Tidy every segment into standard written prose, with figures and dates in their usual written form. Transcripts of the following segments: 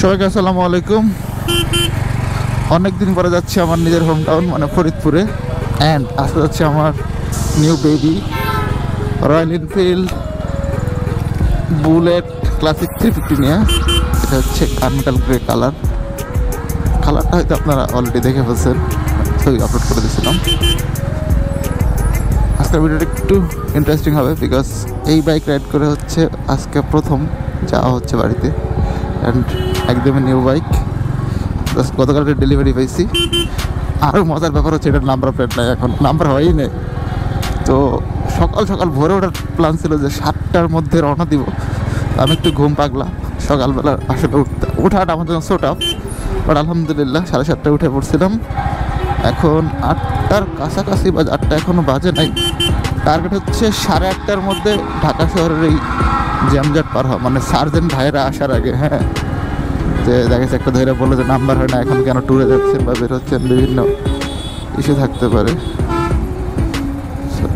সবাইকে আসসালামু আলাইকুম। অনেক দিন পরে যাচ্ছি আমার নিজের হোম টাউন মানে ফরিদপুরে, অ্যান্ড আসতে যাচ্ছে আমার new baby royal Enfield bullet classic 350 নিয়ে। এটা হচ্ছে কানমেটাল গ্রে কালারটা হয়তো আপনারা অলরেডি দেখে ফেলছেন, ছবি আপলোড করে দিয়েছিলাম। আজকের ভিডিওটা একটু ইন্টারেস্টিং হবে বিকজ এই বাইক রাইড করে হচ্ছে আজকে প্রথম যাওয়া হচ্ছে বাড়িতে, অ্যান্ড একদমই নিউ বাইক। গতকালকে ডেলিভারি পাইছি। আরও মজার ব্যাপার হচ্ছে এটার নাম্বার প্লেট নাই, এখন নাম্বার হয়ই নেই। তো সকাল সকাল ভোরে ওঠার প্ল্যান ছিল যে 7টার মধ্যে রওনা দিব। আমি একটু ঘুম পাগলা, সকালবেলা আসলে ওঠাটা আমাদের জন্য ছোট, বাট আলহামদুলিল্লাহ 7:30টায় উঠে পড়ছিলাম। এখন 8টার কাছাকাছি বা 8টা এখনও বাজে নাই। টার্গেট হচ্ছে 8:30টার মধ্যে ঢাকা শহরের এই জ্যামজাট পার হওয়া, মানে সার্জেন্ট ভাইরা আসার আগে। হ্যাঁ, যে দেখা যাচ্ছে একটা ধরে বললো যে নাম্বার হয় না, এখন কেন ট্যুরে যাচ্ছেন বা বের হচ্ছেন, বিভিন্ন ইস্যু থাকতে পারে।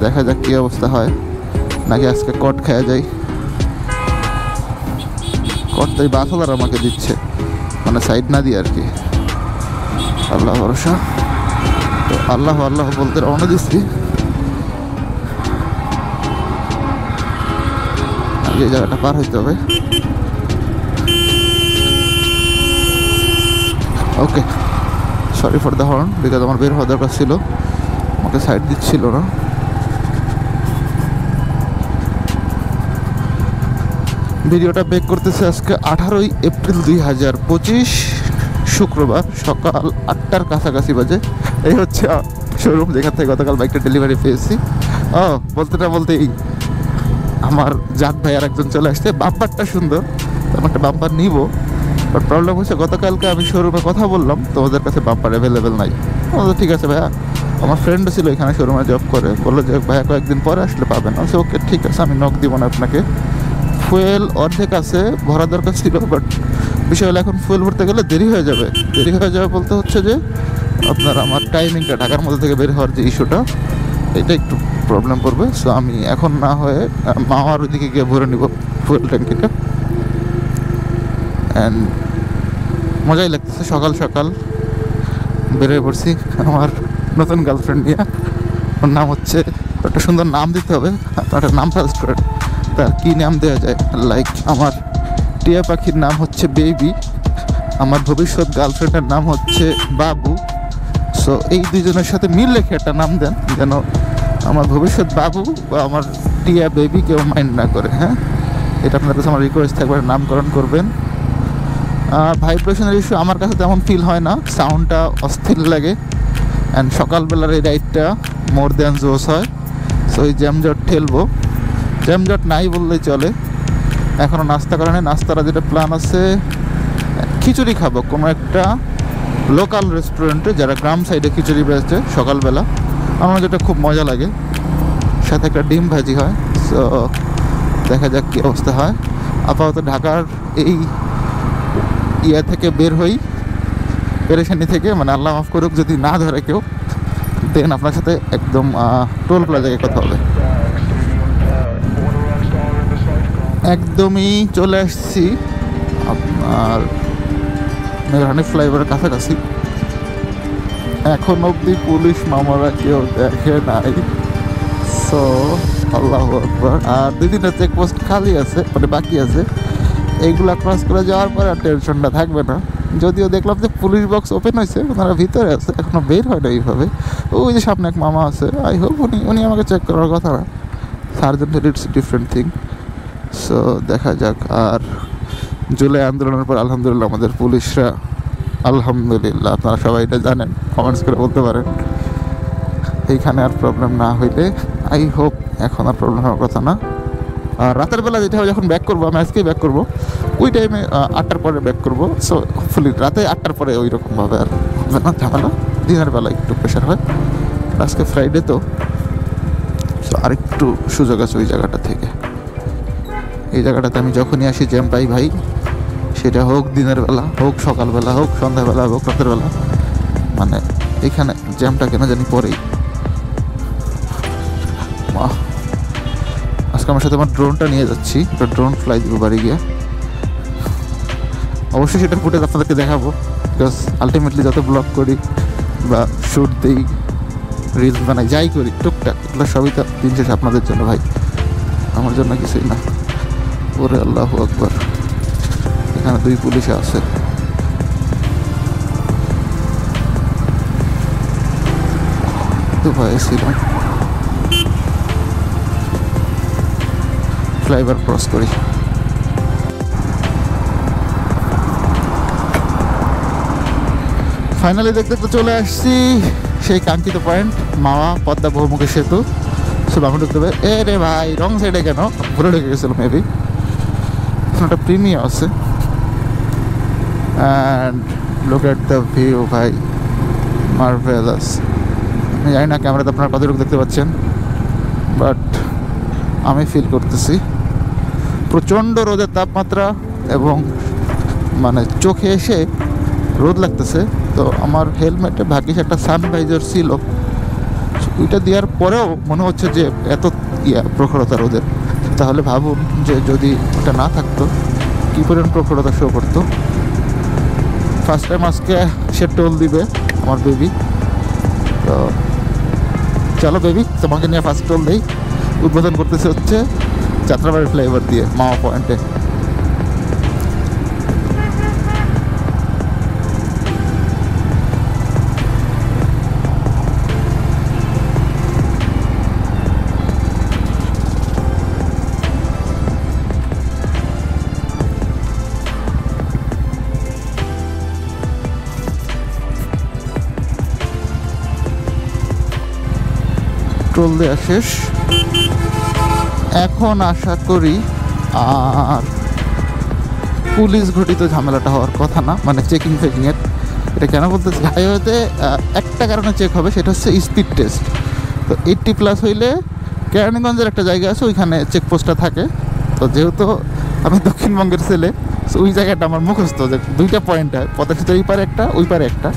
দেখা যাক কী অবস্থা হয়, নাকি আজকে কট খাওয়া যায়। কট তো এই বাসওয়ালার আমাকে দিচ্ছে, মানে সাইড না দিয়ে আর কি। আল্লাহ ভরসা। তো আল্লাহ আল্লাহ বলতে রওনা দিচ্ছি। আগে এই জায়গাটা পার হইতে হবে। Okay, sorry for the horn, because আমার বের হওয়া দরকার ছিল, আমাকে সাইড দিচ্ছিল না। ভিডিওটা বেক করতেছে আজকে 18ই এপ্রিল 2025 শুক্রবার সকাল 8টার কাছাকাছি বাজে। এই হচ্ছে শোরুম যেখান থেকে গতকাল বাইকটা ডেলিভারি পেয়েছি। বলতে না বলতেই আমার জাত ভাই আর একজন চলে আসছে। বাম্পারটা সুন্দর, আমি একটা বাম্পার নিব, বাট প্রবলেম হচ্ছে গতকালকে আমি শোরুমে কথা বললাম, তো ওদের কাছে বাম্পার অ্যাভেলেবেল নাই। ঠিক আছে ভাইয়া, আমার ফ্রেন্ডও ছিল এখানে শোরুমে জব করে, বললো যে ভাইয়া কয়েকদিন পরে আসলে পাবেন। আচ্ছা ওকে ঠিক আছে, আমি নক দিব না আপনাকে। ফুয়েল অর্ধেক আছে, ভরা দরকার ছিল, বাট বিষয় হলো এখন ফুয়েল ভরতে গেলে দেরি হয়ে যাবে বলতে হচ্ছে যে আপনার আমার টাইমিংটা ঢাকার মধ্যে থেকে বের হওয়ার যে ইস্যুটা, এটা একটু প্রবলেম পড়বে। সো আমি এখন না হয়ে মামার ওইদিকে গিয়ে ভরে নিব ফুয়েল ট্যাঙ্কিটা। অ্যান্ড মজাই লাগতেছে, সকাল সকাল বেরোয় পড়ছি আমার নতুন গার্লফ্রেন্ড নিয়ে। ওর নাম হচ্ছে, একটা সুন্দর নাম দিতে হবে, আপনার একটা নাম সাজেস্ট করেন, তার কী নাম দেওয়া যায়। লাইক আমার টিয়া পাখির নাম হচ্ছে বেবি, আমার ভবিষ্যৎ গার্লফ্রেন্ডের নাম হচ্ছে বাবু। সো এই দুজনের সাথে মিল রেখে একটা নাম দেন, যেন আমার ভবিষ্যৎ বাবু বা আমার টিয়া বেবি কেউ মাইন্ড না করে। হ্যাঁ, এটা আপনার কাছে আমার রিকোয়েস্ট থাকবে, নামকরণ করবেন। ভাইব্রেশনের ইস্যু আমার কাছে তেমন ফিল হয় না, সাউন্ডটা অস্থির লাগে। অ্যান্ড সকালবেলার এই রাইডটা মোর দ্যান জোস হয়। সো এই জ্যামজট ঠেলবো, জ্যামজট নাই বললেই চলে। এখনও নাস্তা করে নেই, নাস্তাটা যেটা প্ল্যান আছে খিচুড়ি খাবো কোনো একটা লোকাল রেস্টুরেন্টে, যারা গ্রাম সাইডে খিচুড়ি বেচে সকালবেলা, আমার যেটা খুব মজা লাগে, সাথে একটা ডিম ভাজি হয়। সো দেখা যাক কী অবস্থা হয়। আপাতত ঢাকার এই থেকে বের হই, পেরেশানি থেকে, মানে আল্লাহ মাফ করুক যদি না ধরে কেউ, দেন আপনার সাথে একদম টোল প্লাজায় কথা হবে। একদমই চলে আসছি আপনার মেঘরানি ফ্লাইওভারের কাছাকাছি। এখন অবধি পুলিশ মামারা কেউ দেখে নাই। সো আল্লাহু আকবার। আর 2-3টা চেকপোস্ট খালি আছে, মানে বাকি আছে, এইগুলা ক্রস করে যাওয়ার পর আর টেনশনটা থাকবে না। যদিও দেখলাম যে পুলিশ বক্স ওপেন হয়েছে, ওনারা ভিতরে আছে, এখনও বের হয় না এইভাবে। ওই যে সামনে এক মামা আছে, আই হোপ উনি আমাকে চেক করার কথা না, সার্জেন্টের ইটস ডিফারেন্ট থিং। সো দেখা যাক। আর জুলাই আন্দোলনের পর আলহামদুলিল্লাহ আমাদের পুলিশরা, আলহামদুলিল্লাহ আপনারা সবাই এটা জানেন, কমেন্টস করে বলতে পারেন। এইখানে আর প্রবলেম না হইলে আই হোপ এখন আর প্রবলেম হওয়ার কথা না। আর রাতের বেলা যেটা হবে, যখন ব্যাক করবো, আমি আজকেই ব্যাক করবো, ওই টাইমে 8টার পরে ব্যাক করবো। সো হোপফুলি রাতে 8টার পরে ওই রকমভাবে আর হবে না ঝামেলা। দিনের বেলা একটু প্রেশার হয়, আজকে ফ্রাইডে তো, সো আরেকটু সুযোগ আছে ওই জায়গাটা থেকে। এই জায়গাটাতে আমি যখনই আসি জ্যাম পাই ভাই, সেটা হোক দিনের বেলা, হোক সকালবেলা, হোক সন্ধ্যাবেলা, হোক রাতের বেলা, মানে এখানে জ্যামটা কেন জানি পরেই। আজকে আমার সাথে আমার ড্রোনটা নিয়ে যাচ্ছি, একটা ড্রোন ফ্লাই দিব বাড়ি গিয়ে। অবশ্যই সেটার ফুটেজ আপনাদেরকে দেখাবো, বিকজ আলটিমেটলি যত ব্লগ করি বা শ্যুট দিই, রিলস বানাই, যাই করি টুকটাক, এগুলো সবই তো দিন শেষে আপনাদের জন্য ভাই, আমার জন্য কিছুই না। ওরে আল্লাহু আকবার, এখানে 2 পুলিশ আছে। তো ভয়ে ছিলাম। ফ্লাইওভার ক্রস করি। ফাইনালি দেখতে দেখতে চলে আসছি সেই কাঙ্ক্ষিত পয়েন্ট, মাওয়া পদ্মা বহুমুখী সেতু। শুধু আমি ঢুকতে হবে। এ রে ভাই, রং সাইডে কেন? ঘুরে ঢুকে গেছিলো মেবি। একটা প্রিমিয়াম আছে। And look at the view ভাই, মার্ভেলাস। আমি জানি না ক্যামেরাতে আপনারা কতটুকু দেখতে পাচ্ছেন, বাট আমি ফিল করতেছি প্রচণ্ড রোদের তাপমাত্রা, এবং মানে চোখে এসে রোদ লাগতেছে। তো আমার হেলমেটে ভাগ্যিস একটা সানভাইজার ছিল, ওইটা দেওয়ার পরেও মনে হচ্ছে যে এত প্রখরতা রোদের। তাহলে ভাবুন যে যদি ওটা না থাকতো কী পরিমাণ প্রখরতা শো করতো। ফার্স্ট টাইম আজকে সে টোল দিবে আমার বেবি। তো চলো বেবি, তোমাকে নিয়ে ফার্স্ট টোল দেই। উদ্বোধন করতেছে হচ্ছে যাত্রাবাড়ি ফ্লাইওভার দিয়ে মাওয়া পয়েন্টে। টোল দেওয়া শেষ, এখন আশা করি আর পুলিশ ঘটিত ঝামেলাটা হওয়ার কথা না, মানে চেকিং ফেকিংয়ের। এটা কেন বলতেছি, হাইওয়েতে একটা কারণে চেক হবে, সেটা হচ্ছে স্পিড টেস্ট। তো 80+ হইলে কেরানীগঞ্জের একটা জায়গা আছে, ওইখানে চেকপোস্টটা থাকে। তো যেহেতু আমি দক্ষিণবঙ্গের ছেলে, তো ওই জায়গাটা আমার মুখস্থ, যে 2টা পয়েন্ট হয়, পথের সাথে ওই পারে একটা, ওই পারে একটা।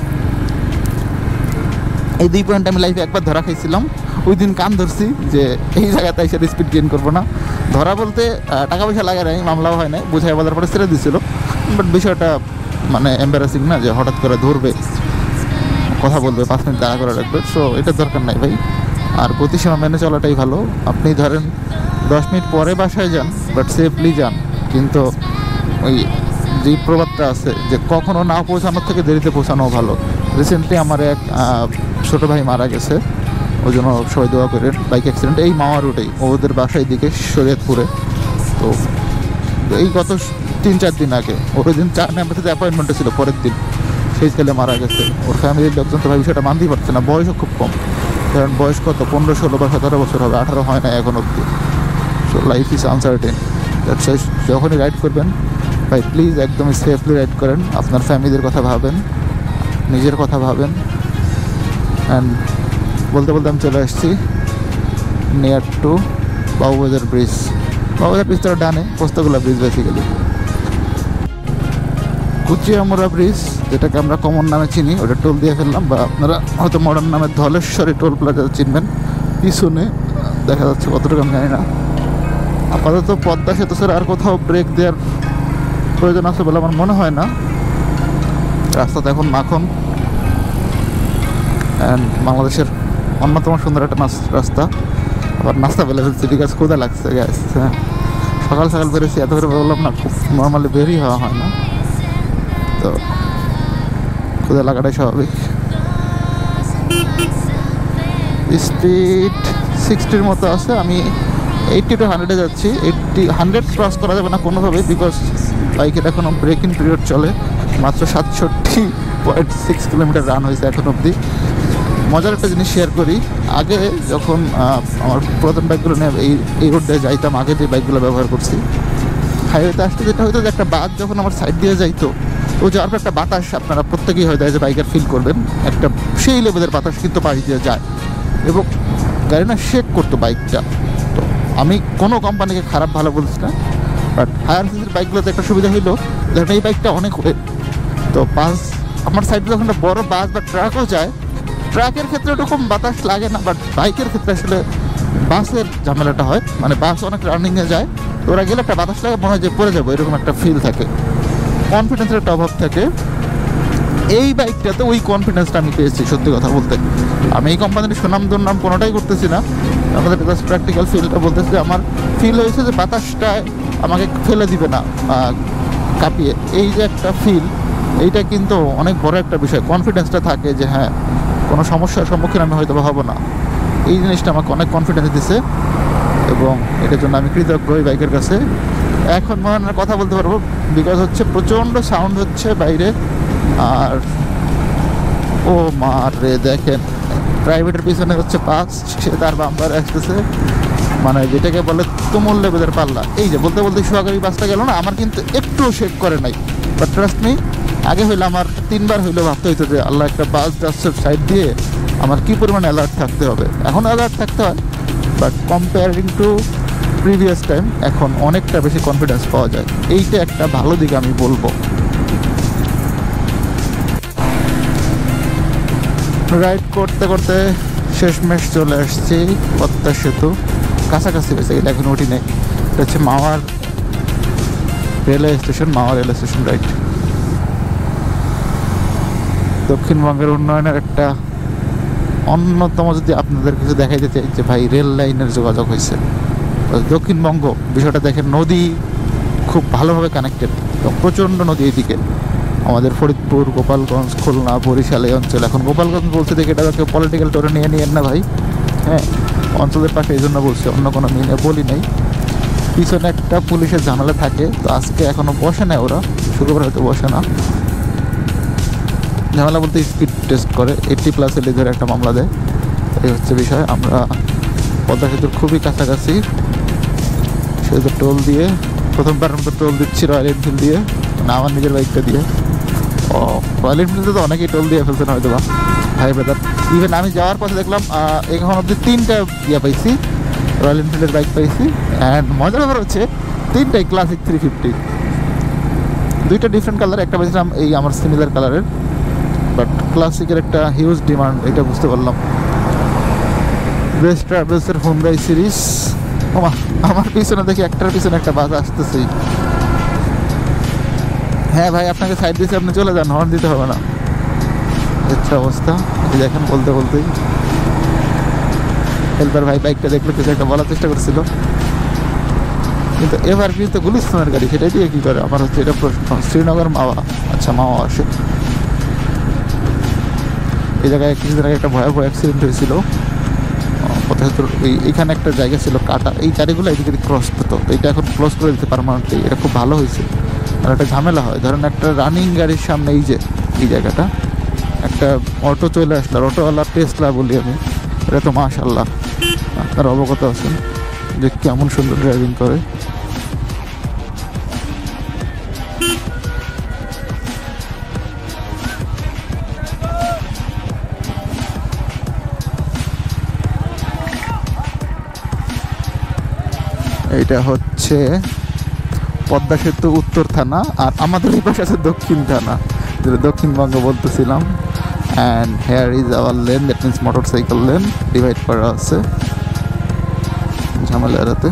এই 2 পয়েন্ট আমি লাইফে একবার ধরা খাইছিলাম। ওই দিন কান ধরছি যে এই জায়গাতে এসে স্পিড গেইন করবো না। ধরা বলতে টাকা পয়সা লাগে নাই, মামলাও হয় নাই, বুঝাই বলার পরে ছেড়ে দিছিল। বাট বিষয়টা মানে এম্বারাসিং না, যে হঠাৎ করে ধরবে, কথা বলবে, 5 মিনিট দাঁড়া করে রাখবে। সো এটার দরকার নাই ভাই। আর গতিসীমা মেনে চলাটাই ভালো। আপনি ধরেন 10 মিনিট পরে বাসায় যান, বাট সেফলি যান। কিন্তু ওই যে প্রবাদটা আছে যে কখনো না পৌঁছানোর থেকে দেরিতে পৌঁছানো ভালো। রিসেন্টলি আমার এক ছোটো ভাই মারা গেছে, ওই জন্য সবাই দোয়া করেন। বাইক অ্যাক্সিডেন্ট এই মাওয়া রোডেই, ওদের বাসায় দিকে শরীয়তপুরে। তো এই গত 3-4 দিন আগে, ওর দিন 4 নম্বর অ্যাপয়েন্টমেন্টে ছিল, পরের দিন সেই ছেলে মারা গেছে। ওর ফ্যামিলির লোকজন তো ভাই বিষয়টা মানতেই পারছে না। বয়সও খুব কম, কারণ বয়স কত 15, 16 বা 17 বছর হবে, 18 হয় না এখন অব্দি। So life is uncertain. যখনই রাইড করবেন ভাই, প্লিজ একদমই সেফলি রাইড করেন। আপনার ফ্যামিলির কথা ভাবেন, নিজের কথা ভাবেন। অ্যান্ড বলতে বলতে আমি চলে আসছি near to Babubazar bridge. Babubazar bridge তারা ডানে, পোস্তগোলা ব্রিজ বেসিক্যালি। কুচিয়ামুড়া ব্রিজ, যেটাকে আমরা কমন নামে চিনি, ওটা টোল দিয়ে ফেললাম, বা আপনারা হয়তো মডার্ন নামে ধলেশ্বরী টোল প্লাজা চিনবেন। পিছনে দেখা যাচ্ছে কতটুকু আমি জানি না। আপাতত পদ্মা সেতু ছাড়া আর কোথাও ব্রেক দেওয়ার প্রয়োজন আছে বলে আমার মনে হয় না। রাস্তাতে এখন মাখন। অ্যান্ড বাংলাদেশের অন্যতম সুন্দর একটা রাস্তা। আবার নাস্তা পেলে সিটি গাছ ক্ষুদা লাগছে গ্যাস। হ্যাঁ, সকাল সকাল বেরোছি, এত করে বললাম না, খুব নর্মালি বেরই হওয়া হয় না, তো ক্ষুদা লাগাটাই স্বাভাবিক। স্পিড 60-র মতো আছে, আমি 80 to 100-এ যাচ্ছি। 100 ক্রস করা যাবে না কোনোভাবেই, বিকজ বাইকের এখনও ব্রেকিং পিরিয়ড চলে। মাত্র 67.6 কিলোমিটার রান হয়েছে এখন অবধি। মজার একটা জিনিস শেয়ার করি, আগে যখন আমার পুরাতন বাইকগুলো নিয়ে এই রোড দিয়ে যাইতাম, আগে যে বাইকগুলো ব্যবহার করছি, হাইওয়েতে আসতে যেটা হয়তো যে একটা বাস যখন আমার সাইড দিয়ে যাইতো, তো যাওয়ার পর একটা বাতাস আপনারা প্রত্যেকেই হয়তো যে বাইকার ফিল করবেন, একটা সেই লেভেলের বাতাস কিন্তু পাশ দিয়ে যায়, এবং গাড়ি না শেক করতো বাইকটা। তো আমি কোনো কোম্পানিকে খারাপ ভালো বলছি না, বাট হায়ার সিসির বাইকগুলোতে একটা সুবিধা হইলো, ধরেন এই বাইকটা অনেক ওয়েট, তো বাস আমার সাইডে যখন একটা বড় বাস বা ট্রাকও যায়, ট্রাকের ক্ষেত্রে ওরকম বাতাস লাগে না, বাট বাইকের ক্ষেত্রে আসলে বাসের ঝামেলাটা হয়। মানে বাস অনেক রানিংয়ে যায়, তো ওরা গেলে একটা বাতাস লাগে, মনে হয় যে পড়ে যাবো, এরকম একটা ফিল থাকে। কনফিডেন্সের একটা অভাব থাকে। এই বাইকটাতে ওই কনফিডেন্সটা আমি পেয়েছি সত্যি কথা বলতে। আমি এই কোম্পানির সুনাম দুর্নাম কোনোটাই করতেছি না, আমাদের প্র্যাকটিক্যাল ফিলটা বলতেছি। আমার ফিল হয়েছে যে বাতাসটা আমাকে ফেলে দিবে না কাঁপিয়ে, এই যে একটা ফিল, এইটা কিন্তু অনেক বড় একটা বিষয়। কনফিডেন্সটা থাকে যে হ্যাঁ কোনো সমস্যার সম্মুখীন আমি হয়তো হবো না, এই জিনিসটা আমাকে অনেক কনফিডেন্স দিছে এবং এটার জন্য আমি কৃতজ্ঞ এই বাইকের কাছে। এখন মনে কথা বলতে পারবো বিকজ হচ্ছে প্রচণ্ড সাউন্ড হচ্ছে বাইরে। আর ও মার রে, দেখেন প্রাইভেটের পিছনে হচ্ছে বাস, সে তার বাম্পারে আসতেছে, মানে যেটাকে বলে তুমুল লেভেলের পাল্লা। এই যে বলতে বলতে সোহাগারি বাসটা গেল না, আমার কিন্তু একটুও শেক করে নাই। বাট ট্রাস্ট মি, আগে হইলে আমার 3 বার হইলেও ভাবতে হইতো যে আল্লাহ একটা বাস যাচ্ছে সাইড দিয়ে, আমার কী পরিমাণে অ্যালার্ট থাকতে হবে। এখন অ্যালার্ট থাকতে হয়, but comparing two previous time এখন অনেকটা বেশি কনফিডেন্স পাওয়া যায়। এইটা একটা ভালো দিক আমি বলবো। রাইড করতে করতে শেষমেশ চলে আসছি পদ্মা সেতু, কাছাকাছি হয়েছে, এটা এখন উঠি নেই। এটা হচ্ছে মাওয়ার রেলওয়ে স্টেশন, মাওয়া রেলওয়ে স্টেশন রাইট। দক্ষিণবঙ্গের উন্নয়নের একটা অন্যতম, যদি আপনাদের কিছু দেখাইতে চাই যে ভাই রেল লাইনের যোগাযোগ হয়েছে দক্ষিণবঙ্গ, বিষয়টা দেখেন, নদী খুব ভালোভাবে কানেক্টেড, প্রচণ্ড নদী এইদিকে। আমাদের ফরিদপুর, গোপালগঞ্জ, খুলনা, বরিশাল এই অঞ্চল। এখন গোপালগঞ্জ বলতে দেখে এটাকে পলিটিক্যাল টোরে নিয়ে না ভাই, হ্যাঁ অঞ্চলের পাশে এই জন্য বলছি, অন্য কোনো নিয়ে বলি নাই। পিছনে একটা পুলিশের ঝামেলা থাকে, তো আজকে এখনও বসে না ওরা, শুক্রবার হয়তো বসে না। ঝামেলা বলতে স্পিড টেস্ট করে, 80+ এলে ধরে একটা মামলা দেয়, এই হচ্ছে বিষয়। আমরা পদ্মা সেতুর খুবই কাছাকাছি, সেতু টোল দিয়ে প্রথমবার মতো টোল দিচ্ছি রয়্যাল এনফিল্ড দিয়ে, মানে আমার নিজের বাইকটা দিয়ে। ও রয়্যাল এনফিল্ডে তো অনেকেই টোল দিয়ে ফেলছেন হয়তো বা ভাই ব্রাদার। ইভেন আমি যাওয়ার পথে দেখলাম এখন অব্দি 3টা পাইছি, রয়্যাল এনফিল্ডের বাইক পাইছি। অ্যান্ড মজার ব্যাপার হচ্ছে 3টাই ক্লাসিক 350, 2টা ডিফারেন্ট কালার, একটা পাইছিলাম এই আমার সিমিলার কালারের, বাট ক্লাসিকের একটা হিউজ ডিমান্ড, এটা বুঝতে পারলাম। বেস্ট ট্রাভেলসের হুন্ডাই সিরিজ, আমার পিছনে দেখি একটার পিছনে একটা বাস আসতেছেই। হ্যাঁ ভাই আপনাকে সাইড দিয়েছে, আপনি চলে যান, হর্ন দিতে হবে না। আচ্ছা অবস্থা এই দেখেন, বলতে বলতেই হেল্পার ভাই বাইকটা দেখলে কিছু একটা বলার চেষ্টা করছিল, কিন্তু এবার কিন্তু গুলিস্তানের গাড়ি, সেটাই দিয়ে কী করে আমার হচ্ছে এটা প্রশ্ন। শ্রীনগর মাওয়া, আচ্ছা মাওয়া আসে। এই জায়গায় কিছুদিন আগে একটা ভয়াবহ অ্যাক্সিডেন্ট হয়েছিল পথে, এইখানে একটা জায়গা ছিল কাটা, এই চারিগুলো এদিকে ক্রস হতো, এটা এখন ক্লোজ করে দিতে পারমানেন্টলি, এটা খুব ভালো হয়েছে। আর একটা ঝামেলা হয়, ধরেন একটা রানিং গাড়ির সামনে এই যে এই জায়গাটা, একটা অটো চলে আসলো, অটোওয়ালা টেসলা বলি আমি, এটা তো মাশাআল্লাহ আপনারা অবগত আছেন যে কেমন সুন্দর ড্রাইভিং করে। এটা হচ্ছে পদ্মা সেতু উত্তর থানা, আর আমাদের এই পাশে আছে দক্ষিণ থানা, যেটা দক্ষিণবঙ্গ বলতেছিলাম। And hair is our lane, that means motorcycle lane divide করা আছে ঝামেলা এড়াতে।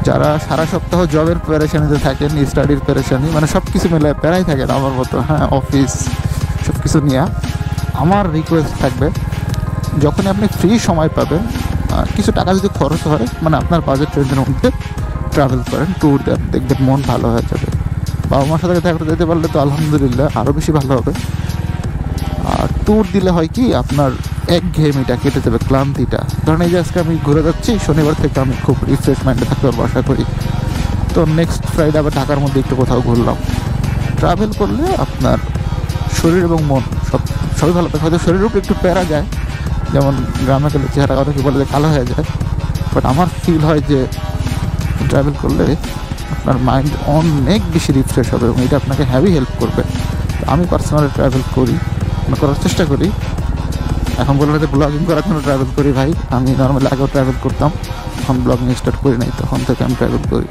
যারা সারা সপ্তাহ জবের প্যারেশানিতে থাকেন, স্টাডির প্যারেশানি, মানে সব কিছু মিলে প্যারাই থাকেন আমার মতো, হ্যাঁ অফিস সব কিছু নিয়ে, আমার রিকোয়েস্ট থাকবে যখনই আপনি ফ্রি সময় পাবেন, কিছু টাকা যদি খরচ হয়, মানে আপনার বাজেট রেঞ্জের মধ্যে ট্রাভেল করেন, ট্যুর দেন, দেখবেন মন ভালো হয়ে যাবে। বাবা মার সাথে দেখা যেতে পারলে তো আলহামদুলিল্লাহ আরও বেশি ভালো হবে। আর ট্যুর দিলে হয় কি আপনার একঘেয়েমিটা কেটে যাবে, ক্লান্তিটা। কারণ এই যে আজকে আমি ঘুরে যাচ্ছি, শনিবার থেকে আমি খুব রিফ্রেশ মাইন্ডে থাকতে পারবো আশা করি। তো নেক্সট ফ্রাইডে আবার ঢাকার মধ্যে একটু কোথাও ঘুরলাম। ট্রাভেল করলে আপনার শরীর এবং মন সবই ভালো থাকে। হয়তো শরীরের উপর একটু প্যারা যায়, যেমন গ্রামে গেলে চেহারা অনেকে বলে যে কালো হয়ে যায়, বাট আমার ফিল হয় যে ট্রাভেল করলে আপনার মাইন্ড অনেক বেশি রিফ্রেশ হবে এবং এটা আপনাকে হ্যাভি হেল্প করবে। আমি পার্সোনালি ট্রাভেল করি, করার চেষ্টা করি। এখন বললে যে ব্লগিং করার জন্য ট্রাভেল করি ভাই, আমি নর্মালি আগেও ট্রাভেল করতাম, এখন ব্লগিং স্টার্ট করি নাই, তখন থেকে আমি ট্রাভেল করি।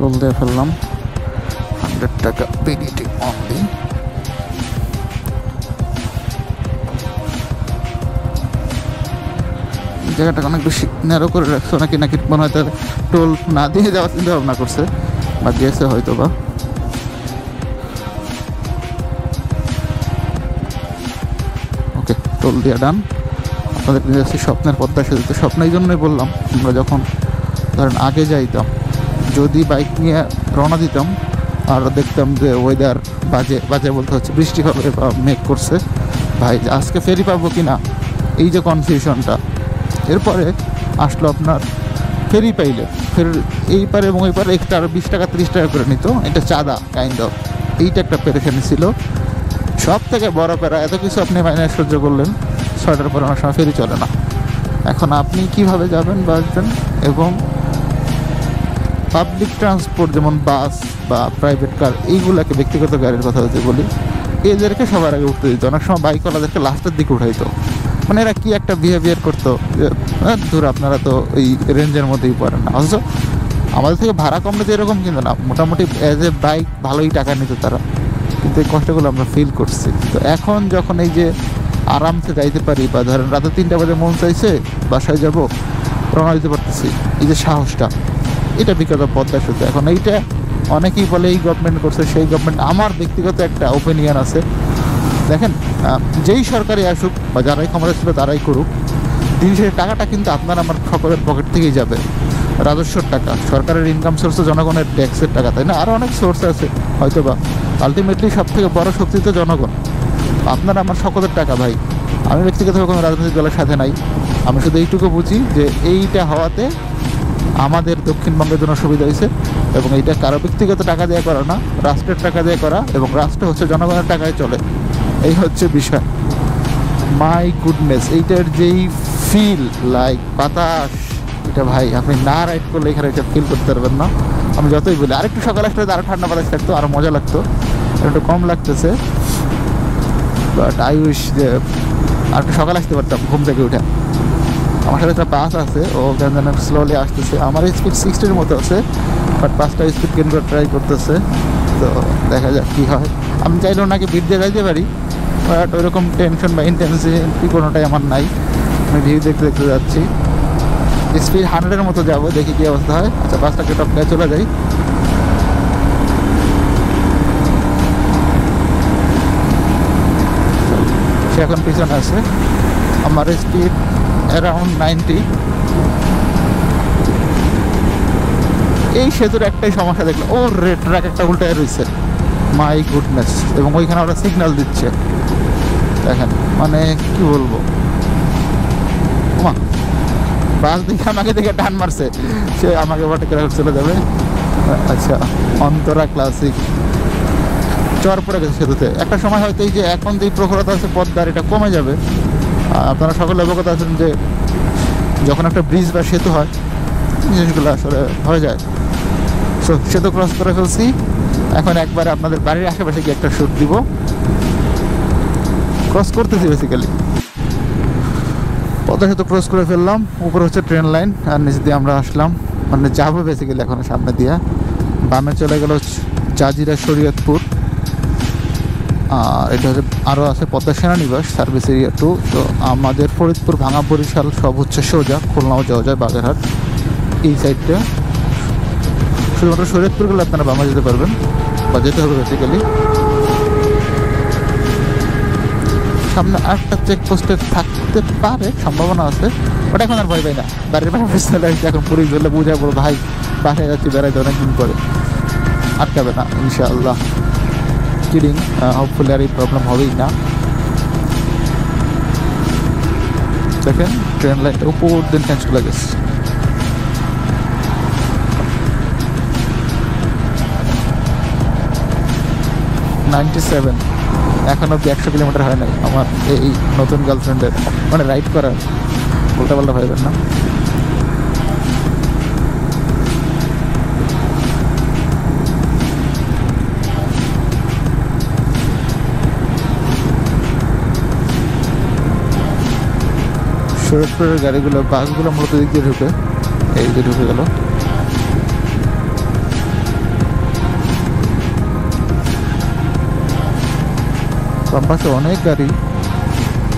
টোল দিয়ে ফেললাম, 100 টাকা পিডিটি অনলি। জায়গাটা অনেক বেশি ন্যারো করে রাখছে, নাকি নাকি মনে হয় তার টোল না দিয়ে যাওয়ার চিন্তা ভাবনা করছে বা দিয়েছে হয়তো বা। ওকে, টোল দিয়ে ডান। আপনাদের নিয়ে যাচ্ছি স্বপ্নের পদ্মা সেতু। স্বপ্ন এই জন্যই বললাম, আমরা যখন ধরেন আগে যাইতাম, যদি বাইক নিয়ে রওনা দিতাম আর দেখতাম যে ওয়েদার বাজে বাজে বলতে হচ্ছে বৃষ্টি হবে বা মেঘ করছে, ভাই আজকে ফেরি পাবো কি না, এই যে কনফিউশনটা। এরপরে আসলো আপনার ফেরি পাইলে, ফের এই পারে এবং ওই পারে এক্সট্রা আরও 20 টাকা 30 টাকা করে নিত, এটা চাঁদা কাইন্ড অফ। এইটা একটা পেরেখানি ছিল। সব থেকে বড় প্যারা, এত কিছু আপনি মাইনে সহ্য করলেন, 6টার পরে অনেক সময় ফেরি চলে না। এখন আপনি কিভাবে যাবেন বা আসবেন, এবং পাবলিক ট্রান্সপোর্ট যেমন বাস বা প্রাইভেট কার, এইগুলোকে, ব্যক্তিগত গাড়ির কথা যদি বলি, এদেরকে সবার আগে উঠতে দিত। অনেক সময় বাইকওয়ালাদেরকে লাস্টের দিকে উঠাইতো। মানে এরা কি একটা বিহেভিয়ার করতো, ধর আপনারা তো এই রেঞ্জের মধ্যেই পড়েন না, অথচ আমাদের থেকে ভাড়া কম নিতে এরকম কিন্তু না, মোটামুটি অ্যাজ এ বাইক ভালোই টাকা নিত তারা, কিন্তু এই কষ্টগুলো আমরা ফিল করছি। তো এখন যখন এই যে আরামসে যাইতে পারি, বা ধরেন রাতে 3টা বাজে মন চাইছে বাসায় যাব, রওনা দিতে পারতেছি, এই যে সাহসটা, এটা বিকজ অফ পদ্মা সেতু। এখন এইটা অনেকেই বলে এই গভর্নমেন্ট করছে, সেই গভর্নমেন্ট। আমার ব্যক্তিগত একটা ওপিনিয়ন আছে, দেখেন যেই সরকারি আসুক বা যারাই ক্ষমতা ছিল তারাই করুক, দিন শেষে টাকাটা কিন্তু আপনার আমার সকলের পকেট থেকেই যাবে। রাজস্বর টাকা, সরকারের ইনকাম সোর্স, জনগণের ট্যাক্সের টাকা, তাই না? আরও অনেক সোর্স আছে হয়তো বা, আলটিমেটলি সব থেকে বড় শক্তি তো জনগণ, আপনার আমার সকলের টাকা ভাই। আমি ব্যক্তিগতভাবে কোনো রাজনৈতিক দলের সাথে নাই, আমি শুধু এইটুকু বুঝি যে এইটা হওয়াতে আমাদের দক্ষিণবঙ্গের জন্য সুবিধা হয়েছে, এবং এইটা কারো ব্যক্তিগত টাকা দিয়ে করা না, রাষ্ট্রের টাকা দিয়ে করা, এবং রাষ্ট্র হচ্ছে জনগণের টাকায় চলে, এই হচ্ছে বিষয়। মাই গুডনেস, এইটার যেই ফিল লাইক বাতাস, এটা ভাই আপনি না রাইড করলে এখানে এটা ফিল করতে পারবেন না। আমি যতই বলি আরেকটু সকাল আসলে আরও ঠান্ডা বাতাস থাকতো, আরও মজা লাগতো, একটু কম লাগতেছে। বাট আই উইশ যে আর একটু সকাল আসতে পারতাম ঘুম থেকে উঠে। আমার সাথে একটা বাস আছে, ও কেন যেন স্লোলি আসতেছে, আমার স্পিড 60-র মতো আছে, বাট বাসটা স্পিড গেইন করে ট্রাই করতেছে। তো দেখা যাক কী হয়। আমি চাইলেও নাকি ভিড় দিয়ে যাইতে পারি, বাট ওইরকম টেনশন বা ইন্টেন্সিটি কোনোটাই আমার নাই। আমি ভিউ দেখতে দেখতে যাচ্ছি, স্পিড 100-এর মতো যাবো, দেখি কী অবস্থা হয়। আচ্ছা, বাসটাকে টপ দিয়ে চলে যাই। সে এখন পিছনে আছে, আমার স্পিড অ্যারাউন্ড 90। এই সেতুর একটাই সমস্যা দেখলো, ও রেড ট্র্যাক একটা উল্টায় রয়েছে, মাই গুডনেস, এবং ওইখানে ওরা সিগন্যাল দিচ্ছে, দেখেন, মানে কি বলবো। মা বাস দেখে আমাকে দেখে টান মারছে, সে আমাকে বাটে করে চলে যাবে। আচ্ছা, অন্তরা ক্লাসিক চর পড়ে গেছে সেতুতে। একটা সময় হয়তো এই যে এখন যে প্রখরতা আছে পদ্মার, এটা কমে যাবে। আপনারা সকলে অবগত আছেন যে যখন একটা ব্রিজ বা সেতু হয়, জিনিসগুলো আসলে হয়ে যায়। সো সেতু ক্রস করে ফেলছি, এখন একবারে আপনাদের বাড়ির আশেপাশে গিয়ে একটা শ্যুট দিব, ক্রস করতেছি বেসিক্যালি। পদ্মা সেতু ক্রস করে ফেললাম, উপরে হচ্ছে ট্রেন লাইন, আর নিচে দিয়ে আমরা আসলাম, মানে যাবো বেসিক্যালি এখন সামনে দিয়ে। বামে চলে গেল জাজিরা শরীয়তপুর, আর এটা হচ্ছে আরও আছে পদ্মা সেনানিবাস সার্ভিস এরিয়া 2। তো আমাদের ফরিদপুর, ভাঙা, বরিশাল সব হচ্ছে সোজা, খুলনাও যাওয়া যায়, বাগেরহাট এই সাইডটা। শুধুমাত্র শরীয়তপুর গেলে আপনারা বামে যেতে পারবেন, বা যেতে হবে বেসিক্যালি। সামনে আরেকটা চেকপোস্টে থাকতে পারে, সম্ভাবনা আছে, বাট এখন আর ভয় পাই না। বাড়ির পাশে চলে আসছে, এখন পুলিশ ধরলে বুঝায় বলো ভাই বাসায় যাচ্ছি, বেড়াইতে অনেকদিন পরে, আটকাবে না ইনশাআল্লাহ। কিডিং, হোপফুলি আর এই প্রবলেম হবেই না। দেখেন ট্রেন লাইনটা উপর দিন চেঞ্জ করে গেছে। এখন অব্দি 100 কিলোমিটার হয় নাই আমার এই নতুন গার্লফ্রেন্ডের, মানে রাইড করার, উল্টা পাল্টা ভাইবেন না। শরীয়তপুরের গাড়িগুলো, বাসগুলো মূলত দিক দিয়ে ঢুকে, এই যে ঢুকে গেল। বাম পাশে অনেক গাড়ি।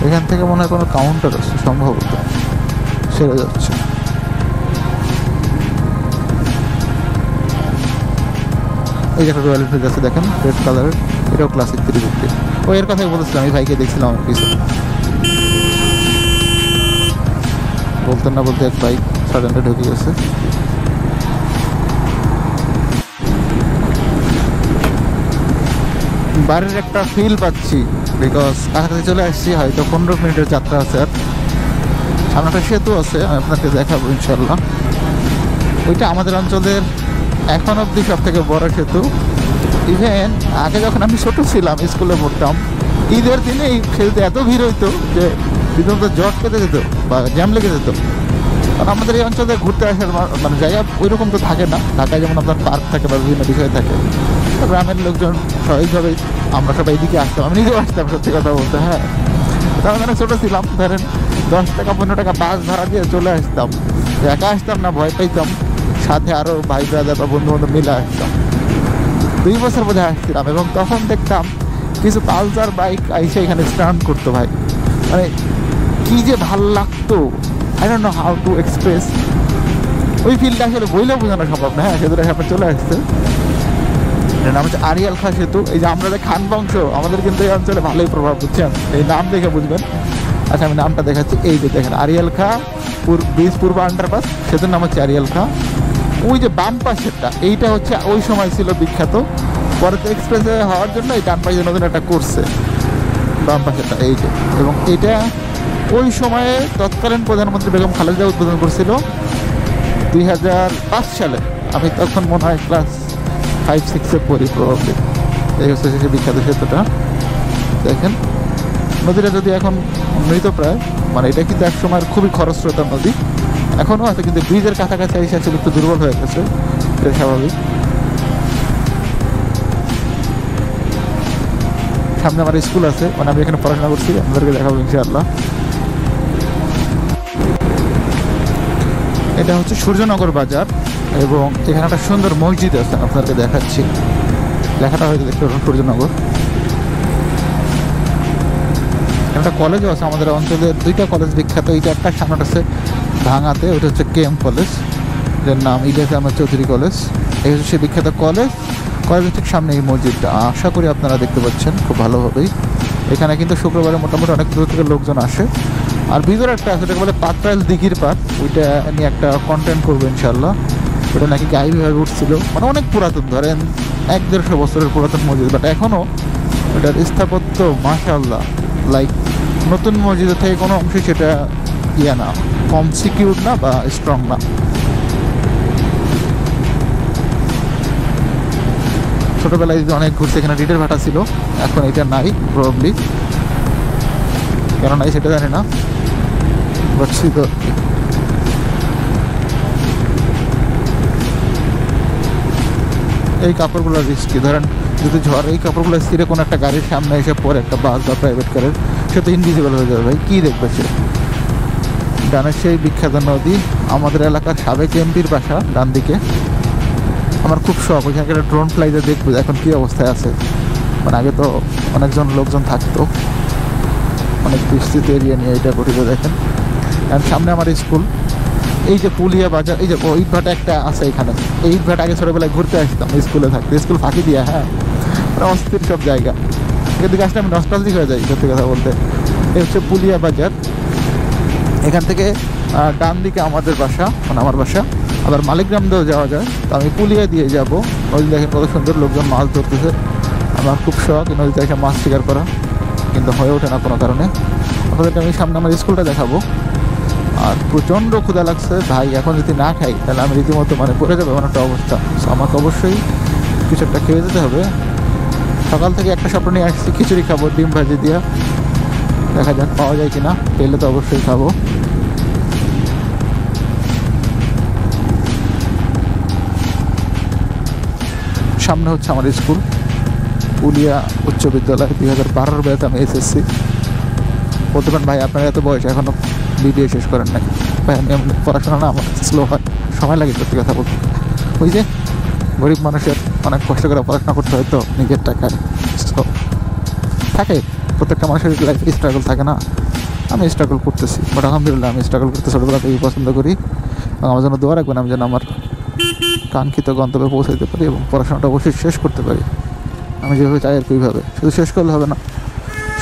এখান থেকে মনে হয় কোনো কাউন্টার আছে সম্ভবত, সেরে যাচ্ছে। এই যে একটা রয়্যাল এনফিল্ড আছে দেখেন, রেড কালারের, এটাও ক্লাসিক 350। ও এর কথাই বলেছিলাম, এই ভাইকে দেখছিলাম আমার পিছনে। বলতে না বলতে এক বাইক সাডেনলি ঢুকে গেছে। বাড়ির একটা ফিল পাচ্ছি, বিকজ কাছাকাছি চলে আসছি, হয়তো 15 মিনিটের যাত্রা আছে। আর সামনে একটা সেতু আছে, আমি আপনাকে দেখাবো ইনশাল্লাহ। ওইটা আমাদের অঞ্চলের এখন অবধি সব থেকে বড় সেতু। ইভেন আগে যখন আমি ছোট ছিলাম, স্কুলে পড়তাম, ঈদের দিনে এই সেতুতে এত ভিড় হইতো যে রীতিমতো জট পেতে যেত বা জ্যাম লেগে যেত। কারণ আমাদের এই অঞ্চলে ঘুরতে আসার মানে জায়গা ওই রকম তো থাকে না। ঢাকায় যেমন আপনার পার্ক থাকে বা বিভিন্ন বিষয় থাকে, গ্রামের লোকজন স্বাভাবিকভাবেই আমরা সবাই এদিকে আসতাম। আমি নিজেও আসতাম, সত্যি কথা বলতে। হ্যাঁ, তখন অনেক ছোটো ছিলাম, ধরেন 10 টাকা 15 টাকা বাস ভাড়া দিয়ে চলে আসতাম। একা আসতাম না, ভয় পাইতাম, সাথে আরও ভাই ব্রাদার বা বন্ধু বান্ধব মিলে আসতাম। 2 বছর বোধহয় আসছিলাম, এবং তখন দেখতাম কিছু পালসার বাইক এসে এখানে স্ট্যান্ড করতো। ভাই মানে কী যে ভাল লাগতো, I don't know how to express. ওই ফিল্ডটা আসলে বইলেও বোঝানো সম্ভব না। হ্যাঁ, সেতুটা সামনে চলে আসছে, এটার নাম হচ্ছে আরিয়াল খাঁ সেতু। এই যে আমরা যে খান বংশ, আমাদের কিন্তু এই অঞ্চলে ভালোই প্রভাব, বুঝছেন? এই নাম দেখে বুঝবেন। আচ্ছা, আমি নামটা দেখাচ্ছি। এই যে দেখেন, আরিয়াল খাঁ ব্রিজ পূর্ব আন্ডারপাস, সেতুর নাম হচ্ছে আরিয়াল খাঁ। ওই যে বাম পাশেরটা, এইটা হচ্ছে ওই সময় ছিল বিখ্যাত। পরে তো এক্সপ্রেসে হওয়ার জন্য এই ডান পাশে নতুন একটা করছে বাম পাশেরটা, এই যে। এবং এটা ওই সময়ে তৎকালীন প্রধানমন্ত্রী বেগম খালেদা উদ্বোধন করছিল 2005 সালে। আমি তখন মনে হয় ক্লাস 5-6-এ পড়ি প্রভাবে। এই হচ্ছে সে বিখ্যাত সেতুটা। দেখেন নদীটা যদি এখন মৃতপ্রায়, মানে এটা কিন্তু এক সময় খুবই খরস্রোতা নদী, এখনও আছে, কিন্তু ব্রিজের কাছাকাছি এসে আসলে একটু দুর্বল হয়ে গেছে, এটা স্বাভাবিক। সামনে আমার স্কুল আছে, মানে আমি এখানে পড়াশোনা করছি, আপনাদেরকে দেখাবো ইনশাআল্লাহ। এটা হচ্ছে সূর্যনগর বাজার, এবং এখানে একটা সুন্দর মসজিদ আছে, আপনাদেরকে দেখাচ্ছি। লেখাটা হয়তো দেখতে পাবেন, সূর্যনগর। একটা কলেজও আছে আমাদের অঞ্চলের, 2টা কলেজ বিখ্যাত। এইটা একটা সামনে আছে ভাঙাতে, ওইটা হচ্ছে কেএম কলেজ, যার নাম ইলিয়াস আহমেদ চৌধুরী কলেজ। এই হচ্ছে সে বিখ্যাত কলেজ। কলেজের ঠিক সামনে এই মসজিদটা, আশা করি আপনারা দেখতে পাচ্ছেন খুব ভালোভাবেই। এখানে কিন্তু শুক্রবারে মোটামুটি অনেক দূর থেকে লোকজন আসে। আর ভিতরে একটা আছে, ওটাকে বলে পাতরাইল দিঘির পাড়, ওইটা নিয়ে একটা কন্টেন্ট করবো ইনশাল্লাহ। ওটা নাকি গাইড বিভাগে উঠছিল, মানে অনেক পুরাতন, ধরেন 1-150 বছরের পুরাতন মসজিদ, বাট এখনও ওটার স্থাপত্য মাশাআল্লাহ, লাইক নতুন মসজিদের থেকে কোনো অংশে সেটা ইয়ে না, কম সিকিউর না বা স্ট্রং না। ছোটোবেলায় অনেক ঘুরছে, এখানে রিটের ভাটা ছিল, এখন এটা নাই প্রবাবলি, কেন নাই সেটা জানি না, বাট ছিল। এই কাপড়গুলো রিস্কি, ধরেন যদি ঝড় এই কাপড়গুলো ছিঁড়ে কোনো একটা গাড়ির সামনে এসে পরে, একটা বাস বা প্রাইভেট কারের, সে তো ইনভিজিবল হয়ে যাবে। ভাই কী দেখবে সে? ডানের সেই বিখ্যাত নদী, আমাদের এলাকার সাবেক এমপির বাসা ডান দিকে। আমার খুব শখ ওইখানে একটা ড্রোন ফ্লাইটে দেখবো এখন কী অবস্থায় আছে। মানে আগে তো অনেকজন লোকজন থাকতো, অনেক বিস্তৃত এরিয়া নিয়ে এটা গঠিত। দেখেন আর সামনে আমার স্কুল, এই যে পুলিয়া বাজার, এই যে ইট ভাটা একটা আছে এখানে। এই ইট ভাটা আগে ছোটোবেলায় ঘুরতে আসতাম স্কুলে থাকতে, স্কুল ফাঁকি দিয়া। হ্যাঁ, অস্থির সব জায়গা, এখান থেকে আসলে আমি নস্টালজিক হয়ে যাই সত্যি কথা বলতে। এই হচ্ছে পুলিয়া বাজার। এখান থেকে ডান দিকে আমাদের বাসা, মানে আমার বাসা। আবার মালিকগ্রাম দিয়েও যাওয়া যায়, তো আমি পুলিয়া দিয়ে যাব। নদী দেখেন কত সুন্দর, লোকজন মাছ ধরতেছে। আমার খুব শখ এই নদীতে এসে মাছ শিকার করা, কিন্তু হয়ে ওঠে না কোনো কারণে। আপনাদেরকে আমি সামনে আমার স্কুলটা দেখাবো। আর প্রচণ্ড ক্ষুধা লাগছে ভাই, এখন যদি না খাই তাহলে আমি রীতিমতো মানে পড়ে যাবে এমন একটা অবস্থা। আমাকে অবশ্যই কিছু একটা খেয়ে যেতে হবে। সকাল থেকে একটা স্বপ্ন নিয়ে আসছি, খিচুড়ি খাবো ডিম ভাজি দিয়া, দেখা যাক পাওয়া যায় কিনা, পেলে তো অবশ্যই খাবো। সামনে হচ্ছে আমার স্কুল পুলিয়া উচ্চ বিদ্যালয়, 2012 ব্যাচ, আমি এসএসসি। বলতে পারেন ভাই আপনার এত বয়স এখনও বিবিএ শেষ করেন নাই। ভাই আমি পড়াশোনা না, আমার স্লো হয়, সময় লাগে সত্যি কথা বলতে। ওই যে গরিব মানুষের অনেক কষ্ট করে পড়াশোনা করতে হয় তো নিজের টাকায়, থাকে প্রত্যেকটা মানুষের লাইফে স্ট্রাগল থাকে না, আমি স্ট্রাগল করতেছি, বাট আলহামদুলিল্লাহ আমি স্ট্রাগল করতে ছোটোবেলা থেকে পছন্দ করি। এবং আমার জন্য দোয়া রাখবেন আমি যেন আমার কাঙ্ক্ষিত গন্তব্যে পৌঁছাতে পারি এবং পড়াশোনাটা অবশ্যই শেষ করতে পারি। আমি যেভাবে চাই আর কি ওইভাবে, শুধু শেষ করলে হবে না,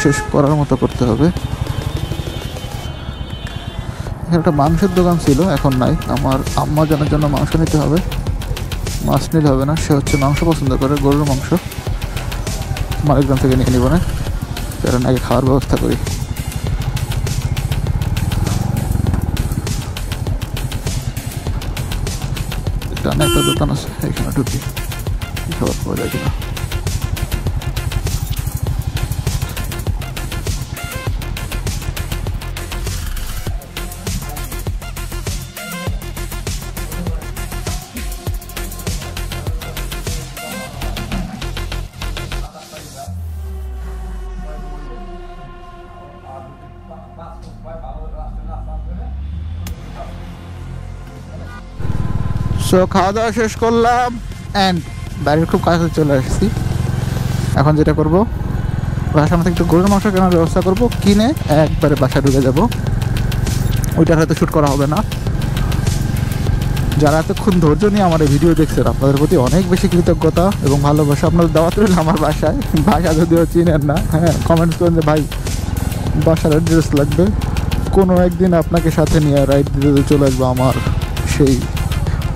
শেষ করার মতো করতে হবে। এখানে একটা মাংসের দোকান ছিল, এখন নাই। আমার আম্মা জানার জন্য মাংস নিতে হবে, মাছ নিলে হবে না। সে হচ্ছে মাংস পছন্দ করে, গরুর মাংস। মালিকগ্রাম থেকে নিয়ে নিব না, কারণ আগে খাওয়ার ব্যবস্থা করি। এখানে একটা দোকান আছে, এখানে ঢুকি, খাবার পাওয়া যায় কিনা। সো খাওয়া দাওয়া শেষ করলাম অ্যান্ড বাড়ির খুব কাছে চলে আসছি। এখন যেটা করবো, বাসার মধ্যে একটু গরুর মাংস কেনার ব্যবস্থা করবো, কিনে একবারে বাসায় ঢুকে যাবো। ওইটার হয়তো শ্যুট করা হবে না। যারা এতক্ষণ ধৈর্য নিয়ে আমার এই ভিডিও দেখছেন, আপনাদের প্রতি অনেক বেশি কৃতজ্ঞতা এবং ভালোবাসা। আপনাদের দাওয়াত রইল আমার বাসায়, বাসা যদিও চিনেন না, হ্যাঁ কমেন্টস করেন যে ভাই বাসার অ্যাড্রেস লাগবে। কোনো একদিন আপনাকে সাথে নিয়ে রাইড দিতে চলে আসবো আমার সেই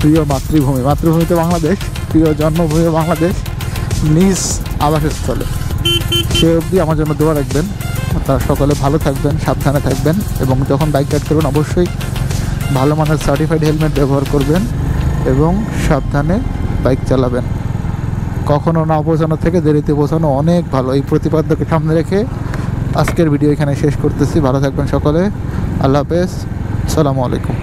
প্রিয় মাতৃভূমি, মাতৃভূমিতে বাংলাদেশ, প্রিয় জন্মভূমি বাংলাদেশ, নিজ আবাসস্থলে। সে অবধি আমার জন্য দোয়া রাখবেন। তারা সকলে ভালো থাকবেন, সাবধানে থাকবেন এবং যখন বাইক রাইড করবেন অবশ্যই ভালো মানের সার্টিফাইড হেলমেট ব্যবহার করবেন এবং সাবধানে বাইক চালাবেন। কখনো না পৌঁছানো থেকে দেরিতে পৌঁছানো অনেক ভালো। এই প্রতিপাদ্যকে সামনে রেখে আজকের ভিডিও এখানে শেষ করতেছি। ভালো থাকবেন সকলে, আল্লাহ হাফেজ, আসসালামু আলাইকুম।